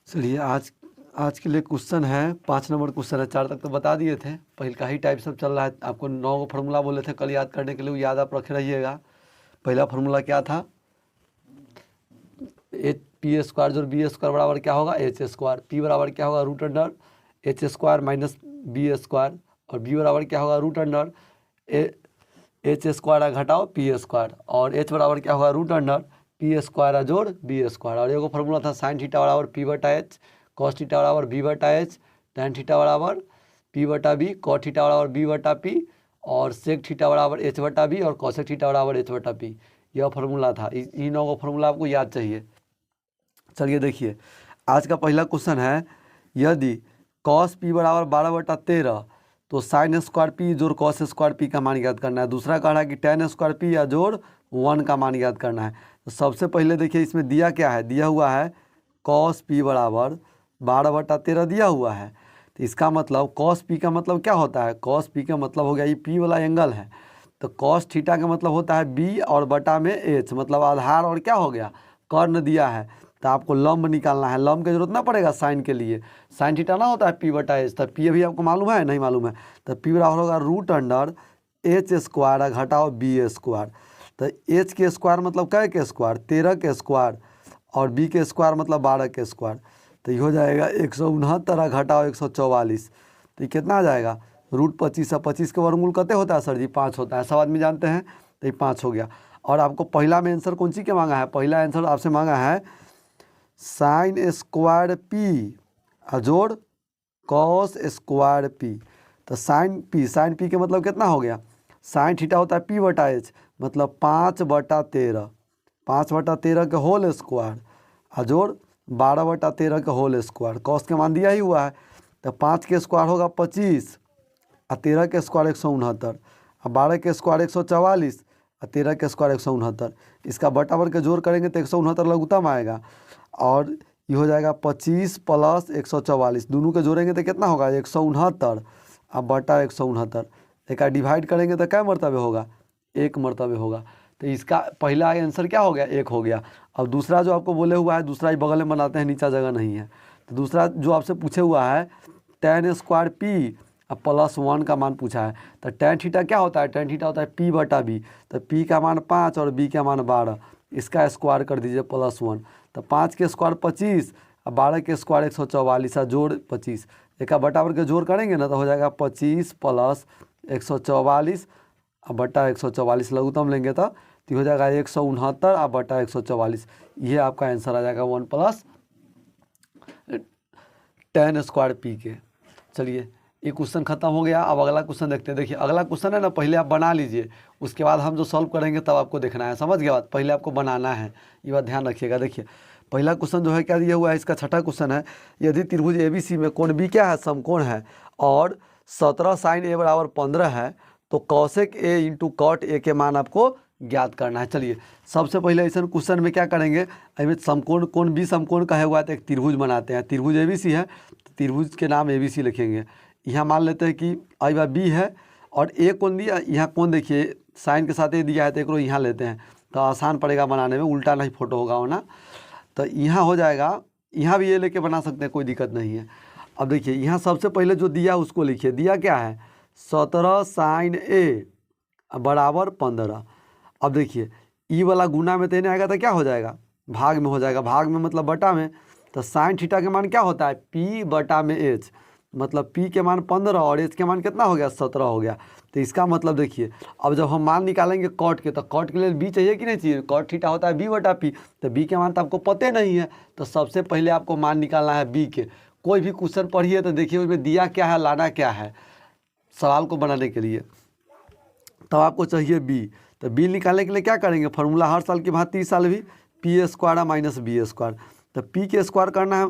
चलिए आज आज के लिए क्वेश्चन है 5 नंबर क्वेश्चन है। 4 तक तो बता दिए थे, पहले का ही टाइप सब चल रहा है। आपको 9 फार्मूला बोले थे कल याद करने के लिए, वो याद आप रखे रहिएगा। पहला फार्मूला क्या था, एच पी स्क्वायर जो बी स्क्वायर बराबर क्या होगा एच स्क्वायर, पी बराबर क्या होगा root under H square minus B square, और बी बराबर क्या होगा रूट अंडर एच स्क्वायर घटाओ पी स्क्वायर, और एच बराबर क्या होगा रूट अंडर पी स्क्वायर जोड़ बी स्क्वायर। और एगो फार्मूला था साइन थीटा बराबर पी बटा एच, कॉस थीटा बराबर बी बटा एच, टैन थीटा बराबर पी बटा बी, कॉट थीटा बराबर बी बटा पी, और सेक थीटा बराबर एच बटा बी, और कॉसेक थीटा बराबर एच बटा पी। यह फार्मूला था। इन 9 फार्मूला आपको याद चाहिए। चलिए देखिए आज का पहला क्वेश्चन है, यदि कॉस पी बराबर 12/13 तो साइन स्क्वायर पी जोड़ कॉस स्क्वायर पी का मान याद करना है। दूसरा कह रहा है कि टैन स्क्वायर पी या जोड़ 1 का मान याद करना है। तो सबसे पहले देखिए इसमें दिया क्या है, दिया हुआ है कॉस पी बराबर 12/13 दिया हुआ है। तो इसका मतलब कॉस पी का मतलब क्या होता है, कॉस पी का मतलब हो गया ये पी वाला एंगल है। तो कॉस थीटा का मतलब होता है बी और बटा में एच, मतलब आधार और क्या हो गया कर्ण दिया है। तो आपको लंब निकालना है, लंब की जरूरत ना पड़ेगा साइन के लिए, साइन थीटा ना होता है पी बटा एच। तो पी अभी आपको मालूम है नहीं मालूम है, तो पी बराबर होगा रूट अंडर एच स्क्वायर घटाओ बी स्क्वायर। तो एच के स्क्वायर मतलब कै के स्क्वायर 13 के स्क्वायर, और बी के स्क्वायर मतलब 12 के स्क्वायर। तो ये हो जाएगा 169 घटाओ 144। तो ये कितना आ जाएगा रूट 25 है। 25 के वर्गमूल कितने होता है सर जी 5 होता है, सब आदमी जानते हैं। तो ये 5 हो गया। और आपको पहला में आंसर कौन सी के मांगा है, पहला आंसर आपसे मांगा है साइन स्क्वायर पी जोड़ कॉस स्क्वायर पी। तो साइन पी के मतलब कितना हो गया, साइन थीटा होता है पी बटा एच, मतलब 5/13, 5/13 के होल स्क्वायर जोड़ 12/13 के होल स्क्वायर। कॉस के मान दिया ही हुआ है। तो 5 के स्क्वायर होगा 25, और 13 के स्क्वायर 169, और 12 के स्क्वायर 144, और 13 के स्क्वायर 169। इसका बटाबर के जोड़ करेंगे तो 169 लघुत्तम आएगा, और ये हो जाएगा 25 + 144। दोनों के जोड़ेंगे तो कितना होगा 169 और बटा 169। एक डिवाइड करेंगे तो क्या मरतबे होगा 1 मरतबे होगा। तो इसका पहला आंसर क्या हो गया 1 हो गया। अब दूसरा जो आपको बोले हुआ है, दूसरा ही बगल में बनाते हैं, नीचा जगह नहीं है। तो दूसरा जो आपसे पूछे हुआ है टैन स्क्वायर पी +1 का मान पूछा है। तो टैन थीटा क्या होता है, टैन थीटा होता है पी बटा बी। तो पी का मान 5 और बी का मान 12, इसका स्क्वायर कर दीजिए +1। तो 5 के स्क्वायर 25 और 12 के स्क्वायर 144 जोड़ 25। एक बटाबर के जोड़ करेंगे ना तो हो जाएगा 25 + 144 और बटा 144 लघुत्तम लेंगे तो हो जाएगा 169 और बटा 144। ये आपका आंसर आ जाएगा 1 + टैन स्क्वायर पी के। चलिए ये क्वेश्चन खत्म हो गया। अब अगला क्वेश्चन देखते हैं। देखिए अगला क्वेश्चन है ना, पहले आप बना लीजिए, उसके बाद हम जो सॉल्व करेंगे तब आपको देखना है। समझ गया बात, पहले आपको बनाना है, ये बात ध्यान रखिएगा। देखिए पहला क्वेश्चन जो है क्या दिया हुआ है, इसका छठा क्वेश्चन है, यदि त्रिभुज ABC में कोण बी क्या है समकोण है, और 17 साइन ए बराबर 15 है, तो cosec A into cot A के मान आपको ज्ञात करना है। चलिए सबसे पहले ऐसा क्वेश्चन में क्या करेंगे, अभी समकोण कोण बी समकोण का है हुआ तो एक त्रिभुज बनाते हैं। त्रिभुज ABC है तो त्रिभुज के नाम ABC लिखेंगे। यहाँ मान लेते हैं कि आई बार बी है, और ए कौन दिया, यहाँ कौन देखिए साइन के साथ ए दिया है, तो एक यहाँ लेते हैं तो आसान पड़ेगा बनाने में, उल्टा नहीं फोटो होगा ना। तो यहाँ हो जाएगा, यहाँ भी ये लेके बना सकते हैं, कोई दिक्कत नहीं है। अब देखिए यहाँ सबसे पहले जो दिया उसको लिखिए, दिया क्या है 17 साइन ए बराबर 15। अब देखिए ई वाला गुना में तेने आएगा तो क्या हो जाएगा भाग में हो जाएगा, भाग में मतलब बटा में। तो साइन थीटा के मान क्या होता है पी बटा में एच, मतलब पी के मान 15 और एच के मान कितना हो गया 17 हो गया। तो इसका मतलब देखिए अब जब हम मान निकालेंगे कॉट के, तो कॉट के लिए बी चाहिए कि नहीं चाहिए, कॉट थीटा होता है बी बटा पी। तो बी के मान तो आपको पते नहीं है, तो सबसे पहले आपको मान निकालना है बी के। कोई भी क्वेश्चन पढ़िए तो देखिए उसमें दिया क्या है लाना क्या है सवाल को बनाने के लिए, तब आपको चाहिए बी। तो बी निकालने के लिए क्या करेंगे, फार्मूला हर साल की भांति इस साल भी P square minus B square. तो पी के स्क्वायर करना है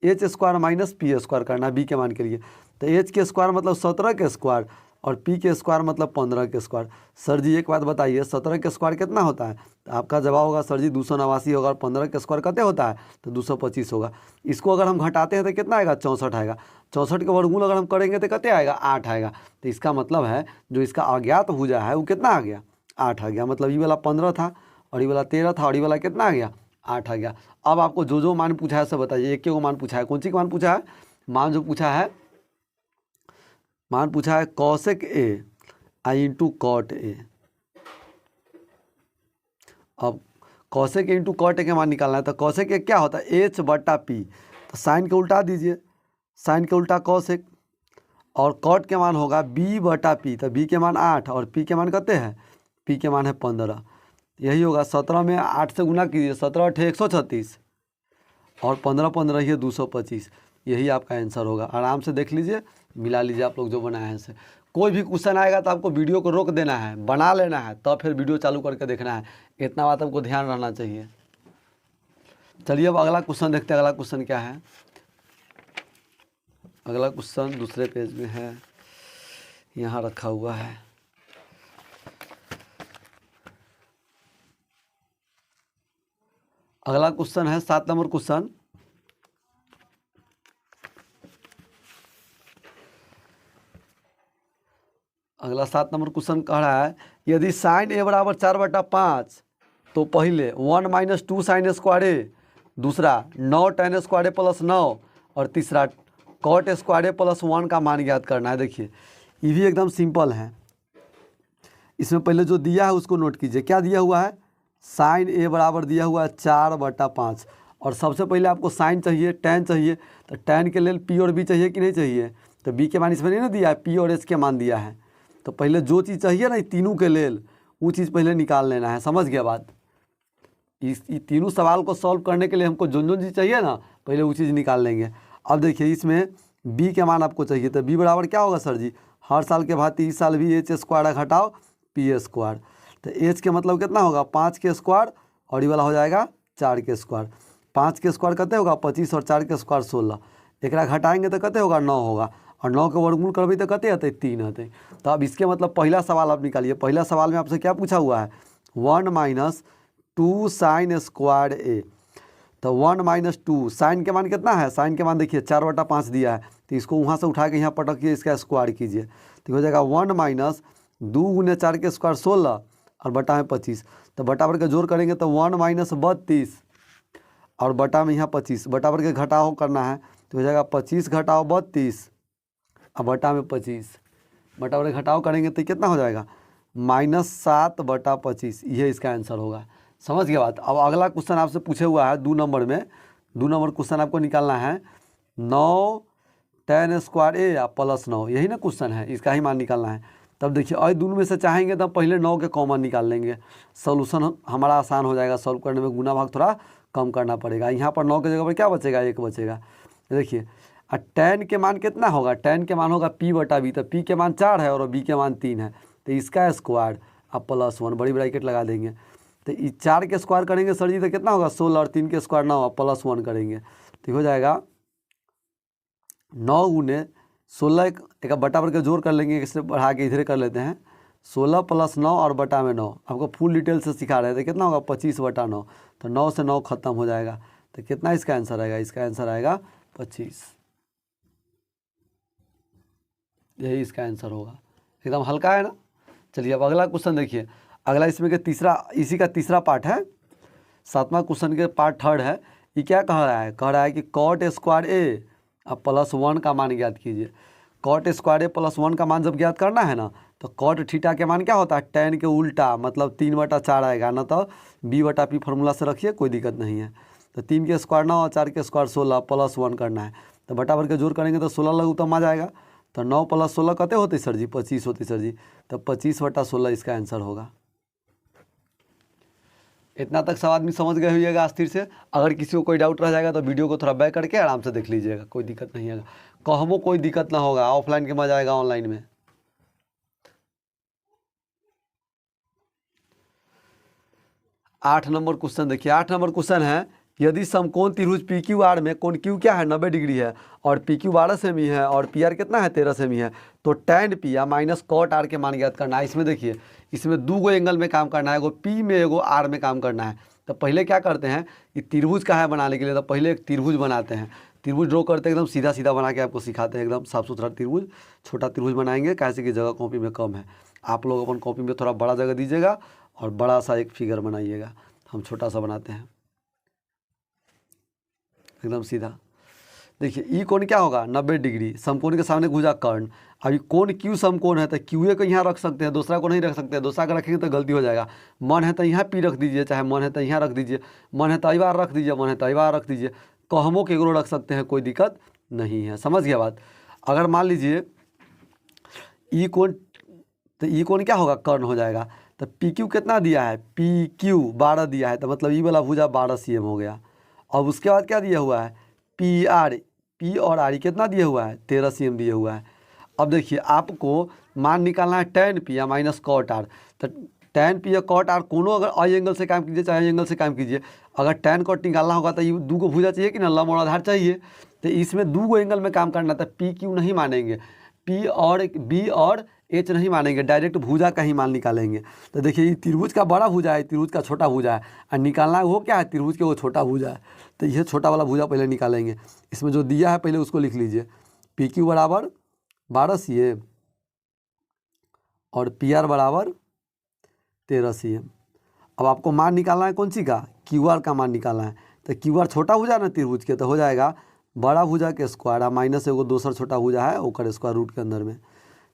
H square minus P square करना है बी के मान के लिए। तो एच के स्क्वायर मतलब 17 के स्क्वायर, और पी के स्क्वायर मतलब 15 के स्क्वायर। सर जी एक बात बताइए 17 के स्क्वायर कितना होता है, तो आपका जवाब होगा सर जी 289 होगा, और 15 के स्क्वायर कितने होता है तो 225 होगा। इसको अगर हम घटाते हैं तो कितना आएगा 64 आएगा। 64 के वर्गमूल अगर हम करेंगे तो कितने आएगा 8 आएगा। तो इसका मतलब है जो इसका अज्ञात भुजा है वो कितना आ गया 8 आ गया। मतलब ये वाला 15 था और ये वाला 13 था और ये वाला कितना आ गया 8 आ गया। अब आपको जो जो मान पूछा है सब बताइए, एक मान पूछा है, कौन सी का मान पूछा है, मान जो पूछा है, मान पूछा है cosec A I into cot A. अब cosec A into cot A के मान निकालना है, तो कॉसेक ए क्या होता है, एच बटा पी, तो साइन के उल्टा दीजिए, साइन के उल्टा कॉसेक, और कॉट के मान होगा बी बटा पी, तो बी के मान 8 और पी के मान कितने हैं, पी के मान है 15, यही होगा। 17 में 8 से गुना कीजिए, 17 8 136 और 15 15 ही 225, यही आपका आंसर होगा। आराम से देख लीजिए, मिला लीजिए आप लोग जो बनाए हैं से। कोई भी क्वेश्चन आएगा तो आपको वीडियो को रोक देना है, बना लेना है, तब फिर वीडियो चालू करके देखना है, इतना बात आपको ध्यान रहना चाहिए। चलिए अब अगला क्वेश्चन देखते हैं, अगला क्वेश्चन क्या है। अगला क्वेश्चन दूसरे पेज में है, यहाँ रखा हुआ है। अगला क्वेश्चन है 7 नंबर क्वेश्चन। अगला 7 नंबर क्वेश्चन कह रहा है, यदि साइन ए बराबर 4/5 तो पहले 1 माइनस 2 साइन स्क्वायर ए, दूसरा 9 tan स्क्वायर ए प्लस 9 और तीसरा कॉट स्क्वायर ए प्लस 1 का मान ज्ञात करना है। देखिए ये भी एकदम सिंपल है। इसमें पहले जो दिया है उसको नोट कीजिए, क्या दिया हुआ है, साइन ए बराबर दिया हुआ है 4/5, और सबसे पहले आपको साइन चाहिए, tan चाहिए, तो tan के लिए पी और बी चाहिए कि नहीं चाहिए, तो बी के मान इसमें नहीं ना दिया है, पी और एच के मान दिया है, तो पहले जो चीज़ चाहिए ना तीनों के लेल वो चीज़ पहले निकाल लेना है। समझ गया बात। इस तीनों सवाल को सॉल्व करने के लिए हमको जो चीज़ चाहिए ना पहले वो चीज़ निकाल लेंगे। अब देखिए इसमें b के मान आपको चाहिए, तो b बराबर क्या होगा सर जी, हर साल के भांति इस साल भी एच स्क्वायर घटाओ पी स्क्वायर, तो एच के मतलब कितना होगा 5 के स्क्वायर और ये वाला हो जाएगा 4 के स्क्वायर। 5 के स्क्वायर कितने होगा 25 और 4 के स्क्वायर 16, एक घटाएंगे तो कितने होगा 9 होगा, और 9 के वर्गमूल करबे तो कितने आते 3 आते। तो अब इसके मतलब पहला सवाल आप निकालिए। पहला सवाल में आपसे क्या पूछा हुआ है, 1 माइनस 2 साइन स्क्वायर ए, तो 1 माइनस 2 साइन के मान कितना है, साइन के मान देखिए 4/5 दिया है, तो इसको वहाँ से उठा के यहाँ पटकिए, इसका स्क्वायर कीजिए, तो हो जाएगा 1 माइनस 2 गुने 4 के स्क्वायर 16 और बटा में 25, तो बटाबर के जोड़ करेंगे तो 1 माइनस 32 और बटा में यहाँ 25, बटाबर के घटाव करना है, तो हो जाएगा 25 घटाओ 32 और बटा में 25, बटाबर के घटाव करेंगे तो कितना हो जाएगा -7/25, ये इसका आंसर होगा। समझ गया बात। अब अगला क्वेश्चन आपसे पूछे हुआ है 2 नंबर में, 2 नंबर क्वेश्चन आपको निकालना है 9 tan स्क्वायर ए या प्लस 9, यही ना क्वेश्चन है, इसका ही मान निकालना है। तब देखिए और दोनों में से चाहेंगे तो पहले 9 के कॉमन निकाल लेंगे, सोल्यूशन हमारा आसान हो जाएगा, सॉल्व करने में गुना भाग थोड़ा कम करना पड़ेगा। यहाँ पर 9 के जगह पर क्या बचेगा, 1 बचेगा। देखिए और tan के मान कितना होगा, tan के मान होगा p/b, तो p के मान 4 है और b के मान 3 है, तो इसका स्क्वायर अब प्लस 1 बड़ी ब्रैकेट लगा देंगे, तो ये 4 के स्क्वायर करेंगे सर जी तो कितना होगा 16 और 3 के स्क्वायर 9 प्लस 1 करेंगे तो हो जाएगा 9 गुने 16, एक बटा पर के जोड़ कर लेंगे, इससे बढ़ा के इधर कर लेते हैं, 16 + 9 और बटा में 9, आपको फुल डिटेल से सिखा रहे थे, कितना होगा 25/9, तो 9 से 9 खत्म हो जाएगा, तो कितना इसका आंसर आएगा, इसका आंसर आएगा 25, यही इसका आंसर होगा। एकदम हल्का है ना। चलिए अब अगला क्वेश्चन देखिए, अगला इसमें के तीसरा, इसी का तीसरा पार्ट है, 7वां क्वेश्चन के पार्ट 3 है। ये क्या कह रहा है कि कॉट स्क्वायर ए अब प्लस 1 का मान ज्ञात कीजिए। कॉट स्क्वायर ए प्लस 1 का मान जब ज्ञात करना है ना, तो कॉट थीटा के मान क्या होता है tan के उल्टा, मतलब 3/4 आएगा ना, तो b/p फार्मूला से रखिए, कोई दिक्कत नहीं है। तो 3 के स्क्वायर 9 और 4 के स्क्वायर 16 प्लस 1 करना है, तो बटा भर के जोड़ करेंगे तो 16 लघुत्तम आ जाएगा, तो 9 + 16 कते होते सर जी 25 होते सर जी, तो 25/16 इसका आंसर होगा। इतना तक सब आदमी समझ गए होइएगा अस्थिर से। अगर किसी को कोई डाउट रह जाएगा तो वीडियो को थोड़ा बैक करके आराम से देख लीजिएगा, कोई दिक्कत नहीं है, कहमो कोई दिक्कत ना होगा, ऑफलाइन के मजा आएगा ऑनलाइन में। 8 नंबर क्वेश्चन देखिए, 8 नंबर क्वेश्चन है, यदि समकोण त्रिभुज पी क्यू आर में कोण क्यू क्या है 90 डिग्री है और पी क्यू 12 सेमी है और पी आर कितना है 13 सेमी है, तो tan पी या माइनस कॉट आर के मान ज्ञात करना है। इसमें देखिए, इसमें 2 एंगल में काम करना है, एगो पी में एगो आर में काम करना है। तो पहले क्या करते हैं, ये त्रिभुज का है बनाने के लिए, तो पहले एक त्रिभुज बनाते हैं, त्रिभुज ड्रॉ करते हैं, एकदम सीधा सीधा बना के आपको सिखाते हैं, एकदम साफ सुथरा त्रिभुज, छोटा त्रिभुज बनाएंगे, कैसे की जगह कॉपी में कम है, आप लोग अपन कॉपी में थोड़ा बड़ा जगह दीजिएगा और बड़ा सा एक फिगर बनाइएगा, हम छोटा सा बनाते हैं। एकदम सीधा। देखिए ई कोण क्या होगा 90 डिग्री, समकोण के सामने भुजा कर्ण। अभी कोण क्यू समकोण है तो क्यू ए को यहाँ रख सकते हैं, दूसरा को नहीं रख सकते हैं, दूसरा को रखेंगे तो गलती हो जाएगा। मन है तो यहाँ पी रख दीजिए, चाहे मन है तो यहाँ रख दीजिए, मन है तो अइबार रख दीजिए, मन है तो अइबार रख दीजिए, कहमो के एगो रख सकते हैं, कोई दिक्कत नहीं है। समझ गया बात। अगर मान लीजिए ई कोण, तो ई कोण क्या होगा कर्ण हो जाएगा। तो पी क्यू कितना दिया है, पी क्यू 12 दिया है, तो मतलब ई वाला भुजा 12 cm हो गया। अब उसके बाद क्या दिया हुआ है पी आर, पी और आर कितना दिया हुआ है 13 cm दिया हुआ है। अब देखिए आपको मान निकालना है tan पी या माइनस कॉट आर। तो tan पी या कॉट आर कोनो अगर आई एंगल से काम कीजिए चाहे आई एंगल से काम कीजिए, अगर tan कॉट निकालना होगा तो ये दो को भुजा चाहिए कि ना, लंब और आधार चाहिए। तो इसमें दो एंगल में काम करना था, पी क्यू नहीं मानेंगे, पी और बी और एच नहीं मानेंगे, डायरेक्ट भुजा का ही मान निकालेंगे। तो देखिए ये त्रिभुज का बड़ा भुजा है, त्रिभुज का छोटा भुजा है, और निकालना है वो क्या है त्रिभुज के वो छोटा भुजा है। तो यह छोटा वाला भुजा पहले निकालेंगे। इसमें जो दिया है पहले उसको लिख लीजिए, पी क्यू बराबर 12 cm और पी आर बराबर 13 cm। अब आपको मान निकालना है कौन सी का, क्यू आर का मान निकालना है। तो क्यू आर छोटा भुजा ना त्रिभुज के, तो हो जाएगा बड़ा भुजा के स्क्वायर और माइनस एगो दूसरा छोटा भुजा है ओकर स्क्वायर रूट के अंदर में।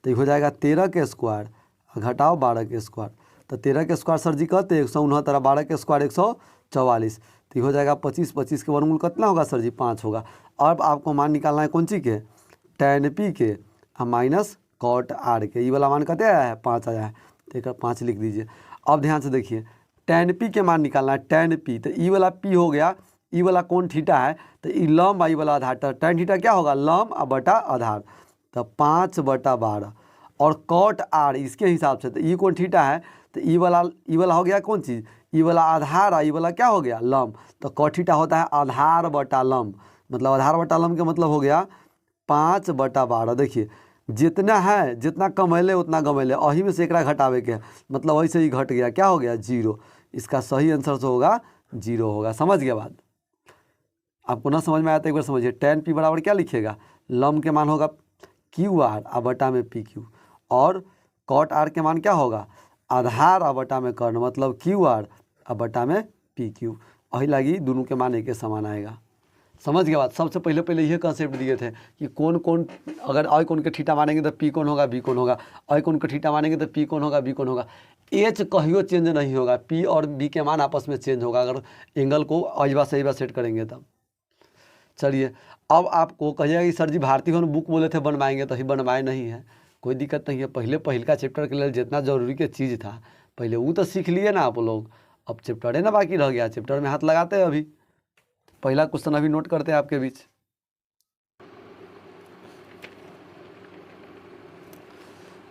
तो हो जाएगा 13 के स्क्वायर घटाओ 12 के स्क्वायर। तो 13 के स्क्वायर सर जी कहते 169, 12 के स्क्वायर 144। तो हो जाएगा 25, 25 के वर्गमूल कितना होगा सर जी 5 होगा। अब आपको मान निकालना है कौन सी के, tan पी के माइनस कॉट आर के। ये वाला मान कहते आया है 5 आया है, तो एक 5 लिख दीजिए। अब ध्यान से देखिए tan पी के मान निकालना है, tan पी तो ई वाला पी हो गया, ई वाला कौन थीटा है, तो ई लंब आई वाला आधार, तो tan थीटा क्या होगा लंब बटा आधार, तो 5/12। और कॉट आर इसके हिसाब से, तो ई कौन थीटा है, तो ई वाला हो गया कौन चीज़, ई वाला आधार, ई वाला क्या हो गया लंब। तो कॉट थीटा होता है आधार बटा लंब, मतलब आधार बटा लंब का मतलब हो गया 5/12। देखिए जितना है जितना कमैले उतना गमैले, अही में से एक घटावे के है, मतलब वैसे ही घट गया, क्या हो गया 0। इसका सही आंसर जो होगा 0 होगा। समझ गया बात। आपको ना समझ में आया तो एक बार समझिए। tan पी बराबर क्या लिखिएगा, लंब के मान होगा क्यू आर आ बटा में पी क्यू, और कॉट आर के मान क्या होगा आधार आ बटा में कर्ण, मतलब क्यू आर आ बटा में पी क्यू। वही लगी दोनों के मान एक समान आएगा। समझ गया बात। सबसे पहले यह कंसेप्ट दिए थे कि कौन कौन अगर आई कौन के थीटा मानेंगे तो पी कौन होगा बी कौन होगा, आई कौन के थीटा मानेंगे तो पी कौन होगा बी कौन होगा। एच कहियो चेंज नहीं होगा, पी और बी के मान आपस में चेंज होगा अगर एंगल को अइबा से अइबा सेट करेंगे तब। चलिए अब आपको कहिएगा कि सर जी भारती भवन बुक बोले थे बनवाएंगे, तो ही बनवाए नहीं है, कोई दिक्कत नहीं है। पहिलका चैप्टर के लिए जितना जरूरी के चीज़ था पहले वो तो सीख लिए ना आप लोग, अब चैप्टर ना बाकी रह गया, चैप्टर में हाथ लगाते हैं। अभी पहला क्वेश्चन अभी नोट करते हैं आपके बीच।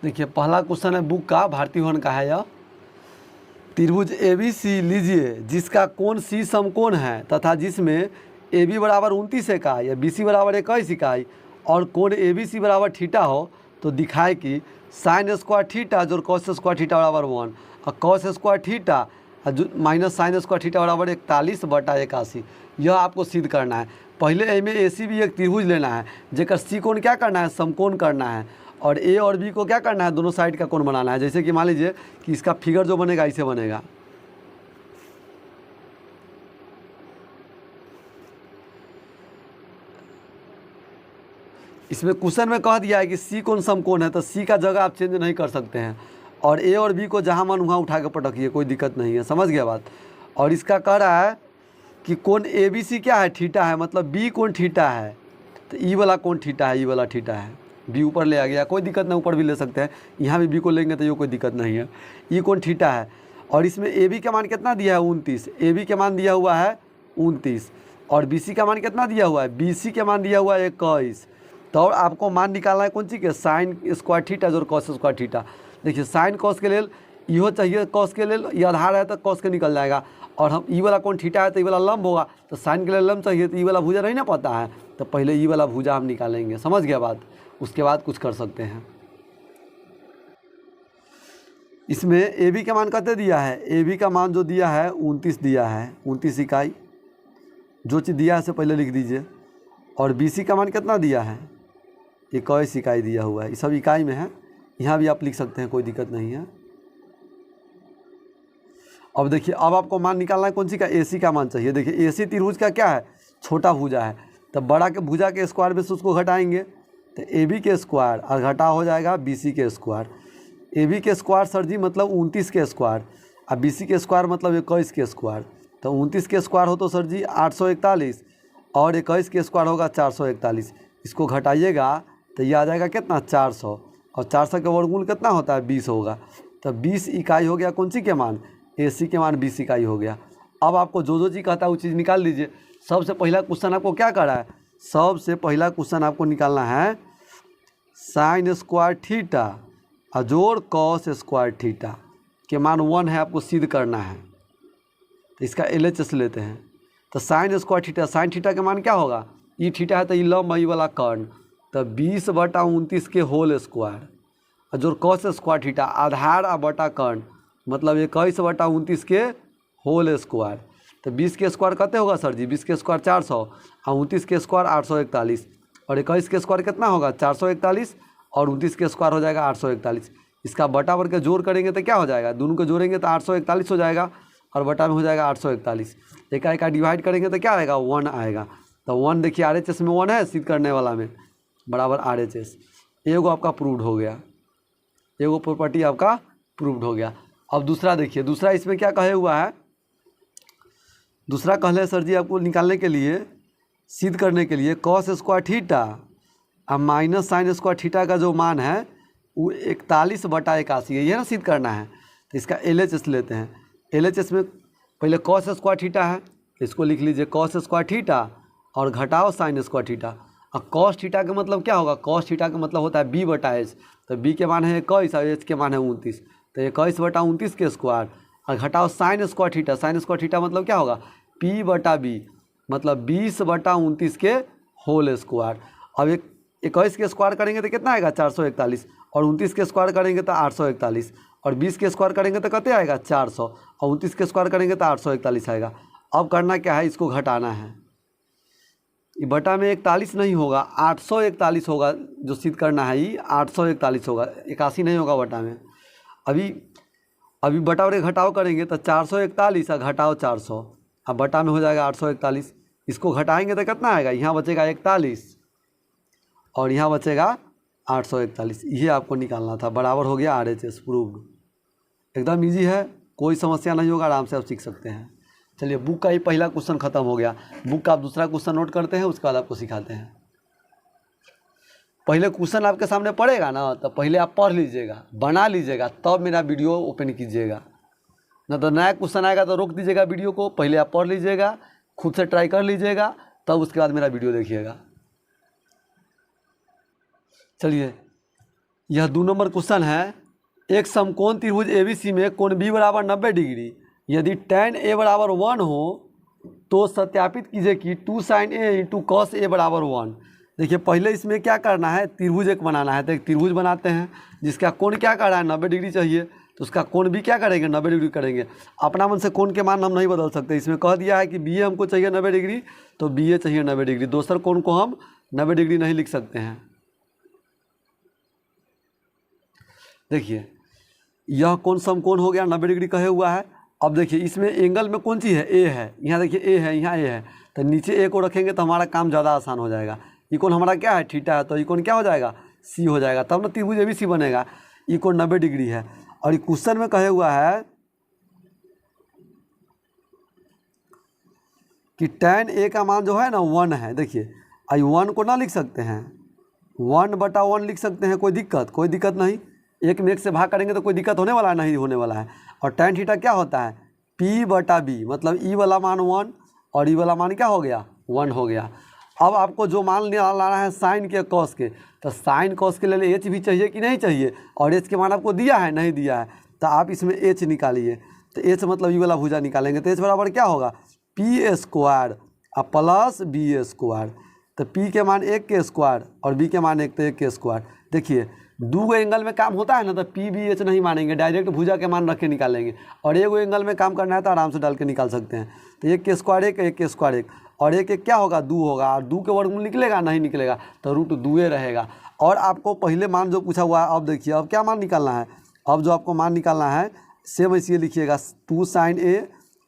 देखिए पहला क्वेश्चन है बुक का, भारती भवन का है। यह त्रिभुज ABC लीजिए जिसका कोण C समकोण है तथा जिसमें AB बराबर 29 इकाई या BC बराबर 21 इकाई और कोण ABC बराबर थीटा हो, तो दिखाए कि साइन स्क्वायर थीटा जोड़ कॉस स्क्वायर थीटा बराबर 1 और cos square theta minus sine square theta बराबर 41/81। यह आपको सिद्ध करना है। पहले में AC भी एक त्रिभुज लेना है जेकर C कोण क्या करना है समकोण करना है, और A और B को क्या करना है दोनों साइड का कोण बनाना है। जैसे कि मान लीजिए कि इसका फिगर जो बनेगा ऐसे बनेगा, इसमें क्वेश्चन में कह दिया है कि C कोण समकोण है, तो C का जगह आप चेंज नहीं कर सकते हैं, और A और B को जहाँ मन वहाँ उठा के पटकिए, कोई दिक्कत नहीं है। समझ गया बात। और इसका कह रहा है कि कोण ABC क्या है थीटा है, मतलब B कोण थीटा है, तो ई वाला कोण थीटा है, ई वाला थीटा है, B ऊपर ले आ गया, कोई दिक्कत नहीं, ऊपर भी ले सकते हैं, यहाँ भी B को लेंगे तो ये कोई दिक्कत नहीं है। ई कोण थीटा है, और इसमें AB का मान कितना दिया है 29, AB के मान दिया हुआ है 29, और BC का मान कितना दिया हुआ है, BC के मान दिया हुआ है 21। तो और आपको मान निकालना है कौन सी के, साइन स्क्वायर थीटा जोड़ कॉस स्क्वायर थीटा। देखिए साइन कॉस के लिए इहो चाहिए, कॉस के लिए ये आधार है तो कॉस के निकल जाएगा, और हम ई वाला कौन थीटा है तो ई वाला लंब होगा, तो साइन के लिए लंब चाहिए, तो ई वाला भुजा नहीं ना पता है, तो पहले ई वाला भुजा हम निकालेंगे। समझ गया बात। उसके बाद कुछ कर सकते हैं। इसमें AB का मान कितने दिया है, AB का मान जो दिया है 29 दिया है, 29 इकाई, जो चीज़ दिया है से पहले लिख दीजिए। और BC का मान कितना दिया है 21 इकाई दिया हुआ है, ये सब इकाई में है, यहाँ भी आप लिख सकते हैं, कोई दिक्कत नहीं है। अब देखिए अब आपको मान निकालना है कौन सी का, AC का मान चाहिए। देखिए AC त्रिभुज का क्या है छोटा भुजा है, तो बड़ा के भुजा के स्क्वायर में से उसको घटाएंगे तो ए बी के स्क्वायर और घटा हो जाएगा बी सी के स्क्वायर। ए बी के स्क्वायर सर जी मतलब 29 के स्क्वायर और बी सी के स्क्वायर मतलब 21 के स्क्वायर। तो 29 के स्क्वायर हो तो सर जी 841 और 21 के स्क्वायर होगा 441। इसको घटाइएगा तो ये आ जाएगा कितना 400 और 400 का वर्गमूल कितना होता है 20 होगा। तो 20 इकाई हो गया कौन सी के मान, ए सी के मान 20 इकाई हो गया। अब आपको जो चीज़ कहता है वो चीज़ निकाल लीजिए। सबसे पहला क्वेश्चन आपको क्या करा है, सबसे पहला क्वेश्चन आपको निकालना है साइन स्क्वायर थीटा और जोड़ कॉस स्क्वायर थीटा के मान 1 है, आपको सिद्ध करना है। तो इसका LHS लेते हैं। तो sine square theta, sine theta के मान क्या होगा, ई थीटा है तो ई लंब ई वाला कर्ण, तो 20/29 के होल स्क्वायर और जो कॉस स्क्वायर थीटा आधार और बटा कर्ण मतलब 21/29 के होल स्क्वायर। तो 20 के स्क्वायर कितने होगा सर जी, 20 के स्क्वायर 400 और 29 के स्क्वायर 841 और 21 के स्क्वायर कितना होगा 441 और 29 के स्क्वायर हो जाएगा 841। इसका बटा बर के जोड़ करेंगे तो क्या हो जाएगा, दोनों को जोड़ेंगे तो 841 हो जाएगा और बटा में हो जाएगा 841। एक डिवाइड करेंगे तो क्या आएगा 1 आएगा। तो 1 देखिए RHS में 1 है सिद्ध करने वाला में बराबर RHS। एगो आपका प्रूव्ड हो गया, एगो प्रॉपर्टी आपका प्रूव्ड हो गया। अब दूसरा देखिए, दूसरा इसमें क्या कहे हुआ है, दूसरा कहले सर जी आपको निकालने के लिए सिद्ध करने के लिए कॉस स्क्वायर थीटा और माइनस साइन स्क्वायर थीटा का जो मान है वो 41/81 है, ये ना सिद्ध करना है। तो इसका LHS लेते हैं। LHS में पहले कॉस स्क्वायर थीटा है, इसको लिख लीजिए कॉस स्क्वायर थीटा और घटाओ साइन स्क्वायर थीटा। और कॉस थीटा का मतलब क्या होगा, कॉस थीटा का मतलब होता है B/H। तो B के मान है 21 और H के मान है 29, तो 21/29 के स्क्वायर और घटाओ sine square theta. Sine square theta मतलब क्या होगा P/B मतलब 20/29 के होल स्क्वायर। अब 21 के स्क्वायर करेंगे तो कितना आएगा 441 और 29 के स्क्वायर करेंगे तो 841 और 20 के स्क्वायर करेंगे तो कितने आएगा 400 और 29 के स्क्वायर करेंगे तो 841 आएगा। अब करना क्या है, इसको घटाना है। ये बटा में 41 नहीं होगा 841 होगा, जो सिद्ध करना है ये 841 होगा, 81 नहीं होगा बटा में। अभी बटा और घटाव करेंगे तो 441 और घटाओ 400 अब बटा में हो जाएगा 841। इसको घटाएंगे तो कितना आएगा, यहाँ बचेगा 41 और यहाँ बचेगा 841। ये आपको निकालना था, बराबर हो गया RHS प्रूव्ड। एकदम इजी है, कोई समस्या नहीं होगा, आराम से आप सीख सकते हैं। चलिए बुक का ही पहला क्वेश्चन खत्म हो गया। बुक का आप दूसरा क्वेश्चन नोट करते हैं, उसके बाद आपको सिखाते हैं। पहले क्वेश्चन आपके सामने पड़ेगा ना, तो पहले आप पढ़ लीजिएगा, बना लीजिएगा, तब मेरा वीडियो ओपन कीजिएगा। ना तो नया क्वेश्चन आएगा तो रोक दीजिएगा वीडियो को, पहले आप पढ़ लीजिएगा, खुद से ट्राई कर लीजिएगा, तब उसके बाद मेरा वीडियो देखिएगा। चलिए यह 2 नंबर क्वेश्चन है। एक समकोण त्रिभुज ABC में कोण B बराबर 90 डिग्री, यदि tan A बराबर 1 हो तो सत्यापित कीजिए कि 2 sin A into cos A बराबर 1। देखिए पहले इसमें क्या करना है, त्रिभुज एक बनाना है। तो एक त्रिभुज बनाते हैं जिसका कोण क्या कर रहा है 90 डिग्री चाहिए, तो उसका कोण भी क्या करेंगे 90 डिग्री करेंगे। अपना मन से कोण के मान हम नहीं बदल सकते, इसमें कह दिया है कि BA हमको चाहिए 90 डिग्री तो BA चाहिए 90 डिग्री, दूसर कोण को हम 90 डिग्री नहीं लिख सकते हैं। देखिए यह कोण समकोण हो गया 90 डिग्री कहे हुआ है। अब देखिए इसमें एंगल में कौन सी है, A है, यहाँ देखिए A है, यहाँ A है, तो नीचे A को रखेंगे तो हमारा काम ज़्यादा आसान हो जाएगा। ये कोण हमारा क्या है थीटा है, तो ये कोण क्या हो जाएगा C हो जाएगा, तब ना त्रिभुज ABC बनेगा। ये कोण 90 डिग्री है और ये क्वेश्चन में कहे हुआ है कि tan A का मान जो है ना 1 है। देखिए आई 1 को ना लिख सकते हैं, 1/1 लिख सकते हैं, कोई दिक्कत नहीं। एक में एक से भाग करेंगे तो कोई दिक्कत होने वाला नहीं होने वाला है। और tan थीटा क्या होता है P/B मतलब E वाला मान 1 और E वाला मान क्या हो गया 1 हो गया। अब आपको जो मान लाना है साइन के कॉस के, तो साइन कॉस के लिए H भी चाहिए कि नहीं चाहिए, और H के मान आपको दिया है नहीं दिया है, तो आप इसमें H निकालिए। तो H मतलब E वाला भुजा निकालेंगे तो H बराबर क्या होगा P² प्लस B²। तो P के मान 1 के स्क्वायर और B के मान 1 तो 1 के स्क्वायर। देखिए 2 एंगल में काम होता है ना, तो PBH नहीं मानेंगे, डायरेक्ट भुजा के मान रख के निकालेंगे। और एगो एंगल में काम करना है तो आराम से डाल के निकाल सकते हैं। तो 1 के स्क्वायर 1, 1 के स्क्वायर 1 और 1 1 क्या होगा 2 होगा, और 2 के वर्गमूल निकलेगा नहीं निकलेगा, तो √2 रहेगा। और आपको पहले मान जो पूछा हुआ है, अब देखिए अब क्या मान निकालना है। अब जो आपको मान निकालना है सेम ऐसे लिखिएगा 2 sin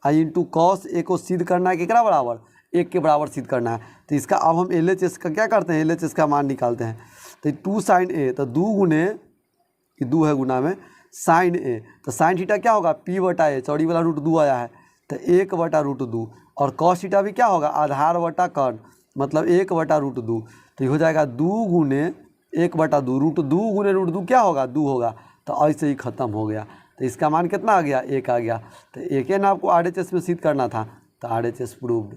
A into cos A को सिद्ध करना है कितना बराबर 1 के बराबर सिद्ध करना है। तो इसका अब हम LHS का क्या करते हैं, LHS का मान निकालते हैं। तो 2 sin A, तो 2 गुने, ये 2 है गुना में sin A, तो sin थीटा क्या होगा P बटा A, चौड़ी वाला रूट 2 आया है तो 1 बटा रूट 2, और cos थीटा भी क्या होगा आधार बटा कर्ण, मतलब 1 बटा रूट 2। तो ये हो जाएगा 2 गुने 1 बटा 2, रूट 2 गुने रूट 2 क्या होगा 2 होगा। तो ऐसे ही ख़त्म हो गया। तो इसका मान कितना आ गया 1 आ गया। तो 1 ना आपको RHS में सिद्ध करना था, तो RHS प्रूव्ड।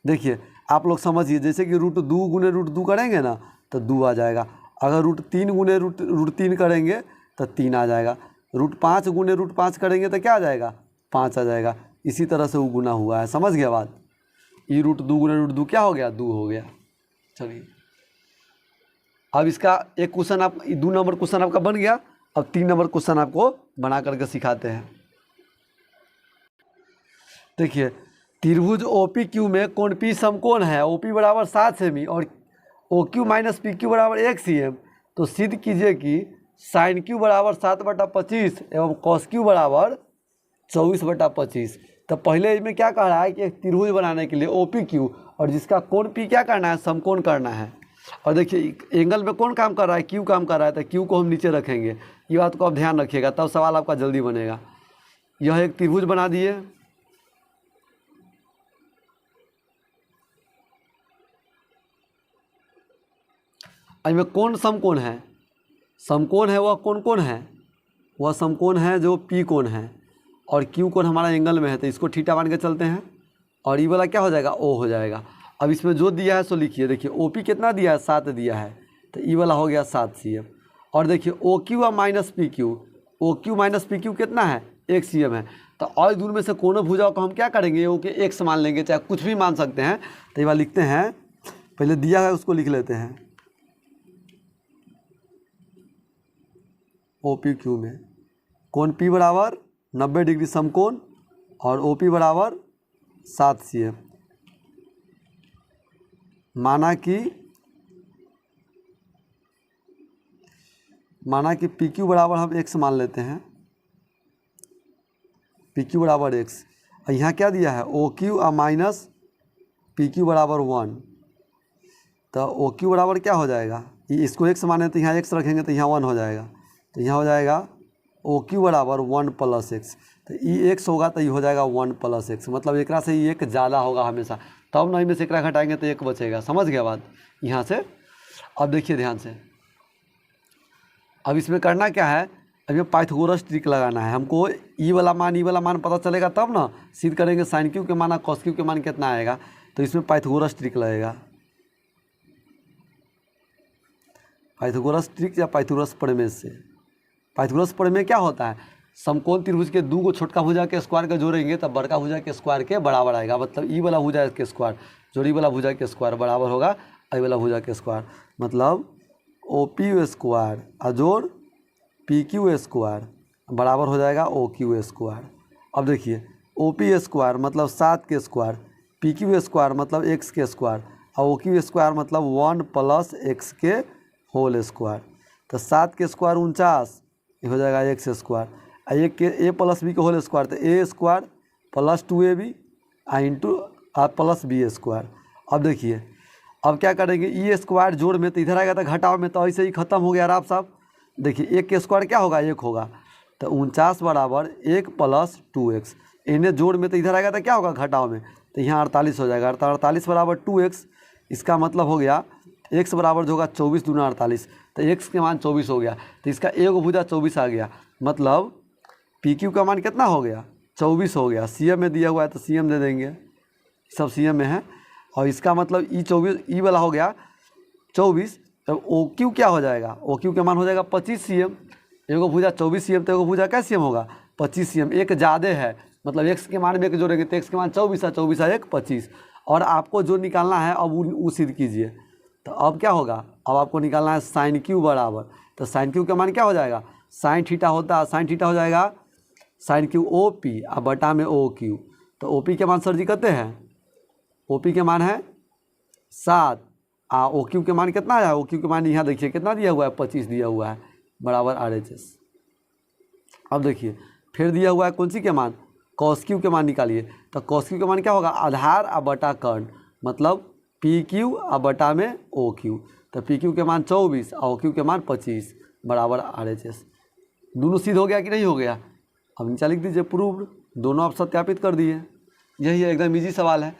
देखिए आप लोग समझिए, जैसे कि रूट 2 गुने रूट 2 करेंगे ना तो 2 आ जाएगा, अगर रूट 3 गुने रूट 3 करेंगे तो 3 आ जाएगा, रूट 5 गुने रूट 5 करेंगे तो क्या आ जाएगा 5 आ जाएगा। इसी तरह से वो गुना हुआ है, समझ गया बात। ये रूट 2 गुने रूट 2 क्या हो गया 2 हो गया। चलिए अब इसका एक क्वेश्चन आप 2 नंबर क्वेश्चन आपका बन गया। अब 3 नंबर क्वेश्चन आपको बना करके सिखाते हैं। देखिए त्रिभुज OPQ में कोण P समकोण है, OP बराबर 7 सेमी और OQ माइनस PQ बराबर 1 cm। तो सिद्ध कीजिए कि साइन Q बराबर 7/25 एवं cos Q बराबर 24/25। तो पहले इसमें क्या कह रहा है कि एक त्रिभुज बनाने के लिए OPQ और जिसका कोण P क्या करना है समकोण करना है। और देखिए एंगल में कौन काम कर रहा है Q काम कर रहा है, तो Q को हम नीचे रखेंगे। ये बात को आप ध्यान रखिएगा, तब सवाल आपका जल्दी बनेगा। यह एक त्रिभुज बना दिए, इसमें कौन समकोण है, समकोण है वह कौन है, वह समकोण है जो P कोण है, और Q कोण हमारा एंगल में है तो इसको थीटा मान के चलते हैं, और ये वाला क्या हो जाएगा O हो जाएगा। अब इसमें जो दिया है सो लिखिए। देखिए OP कितना दिया है 7 दिया है, तो ये वाला हो गया 7 cm। और देखिए OQ और minus PQ, OQ minus PQ कितना है 1 cm है। तो और दूर में से कोनों भुजाओं को हम क्या करेंगे O के x मान लेंगे, चाहे कुछ भी मान सकते हैं। तो ये वाला लिखते हैं, पहले दिया है उसको लिख लेते हैं। OPQ में कोण P बराबर 90 डिग्री समकोण और OP बराबर 7 cm। माना कि PQ बराबर हम x मान लेते हैं, PQ बराबर x। और यहाँ क्या दिया है OQ और माइनस PQ बराबर 1। तो OQ बराबर क्या हो जाएगा, ये इसको x माने तो यहाँ x रखेंगे तो यहाँ 1 हो जाएगा। तो यहाँ हो जाएगा OQ बराबर 1 प्लस x। तो ये x होगा तो ये हो जाएगा 1 प्लस x, मतलब एक से ये एक ज़्यादा होगा हमेशा, तब ना में से एक घटाएंगे तो 1 बचेगा। समझ गया बात यहाँ से। अब देखिए ध्यान से, अब इसमें करना क्या है, अब ये पाइथागोरस ट्रिक लगाना है हमको। ई वाला मान पता चलेगा तब ना सिद्ध करेंगे साइन Q के मान और कॉस Q के मान कितना आएगा। तो इसमें पाइथागोरस ट्रिक लगेगा, पाइथागोरस ट्रिक या पाइथागोरस प्रमेय से। पाइथागोरस प्रमेय क्या होता है, समकोण त्रिभुज के 2 को छोटका भुजा के स्क्वायर के जोड़ेंगे तब बड़का भुजा के स्क्वायर के बराबर आएगा। मतलब ई वाला भुजा के स्क्वायर जोड़ी वाला भुजा के स्क्वायर बराबर होगा आई वाला भुजा के स्क्वायर, मतलब OP स्क्वायर अजोड़ PQ स्क्वायर बराबर हो जाएगा OQ स्क्वायर। अब देखिए OP स्क्वायर मतलब 7 के स्क्वायर, PQ स्क्वायर मतलब x के स्क्वायर और OQ स्क्वायर मतलब 1 प्लस x के होल स्क्वायर। तो 7 के स्क्वायर 49, ये हो जाएगा x स्क्वायर, और एक के a प्लस बी के होल स्क्वायर तो a square plus 2ab into plus b square. अब देखिए अब क्या करेंगे, ई स्क्वायर जोड़ में तो इधर आएगा तो घटाव में, तो ऐसे ही खत्म हो गया राफ साहब। देखिए 1 के स्क्वायर क्या होगा 1 होगा, तो 49 बराबर 1 प्लस 2x, इन्हें जोड़ में तो इधर आएगा तो क्या होगा घटाव में, तो यहाँ 48 हो जाएगा। 48 बराबर 2x, इसका मतलब हो गया x बराबर जो होगा 24 दूना 48, तो x के मान 24 हो गया। तो इसका एक भुजा 24 आ गया, मतलब PQ का मान कितना हो गया 24 हो गया। CM में दिया हुआ है तो CM दे देंगे, सब CM में है। और इसका मतलब ई वाला हो गया 24, तो OQ क्या हो जाएगा, OQ का मान हो जाएगा 25 cm। एगो भुजा 24 cm तो एगो भुजा क्या cm होगा 25 cm। एक ज़्यादा है, मतलब x के मान में एक जोड़ेंगे तो x के मान 24 है, 24 है 1 25। और आपको जो निकालना है अब वो सिद्ध कीजिए। तो अब क्या होगा, अब आपको निकालना है साइन Q बराबर, तो साइन Q का मान क्या हो जाएगा साइन थीटा होता है, साइन थीटा हो जाएगा साइन Q OP और बटा में OQ। तो OP के मान सर जी कहते हैं, OP के मान है 7 OQ के मान कितना है, OQ के मान यहाँ देखिए कितना दिया हुआ है 25 दिया हुआ है बराबर RHS। अब देखिए फिर दिया हुआ है कौन सी के मान कॉस क्यू के मान निकालिए। तो कॉस क्यू के मान क्या होगा, आधार आ बटा कर्ण, मतलब पी क्यू आ बटा में ओ क्यू। तो पी क्यू के मान 24 और ओ क्यू के मान 25 बराबर RHS। दोनों सिद्ध हो गया कि नहीं हो गया। अब नीचे लिख दीजिए प्रूव्ड, दोनों आप सत्यापित कर दिए। यही एकदम इजी सवाल है।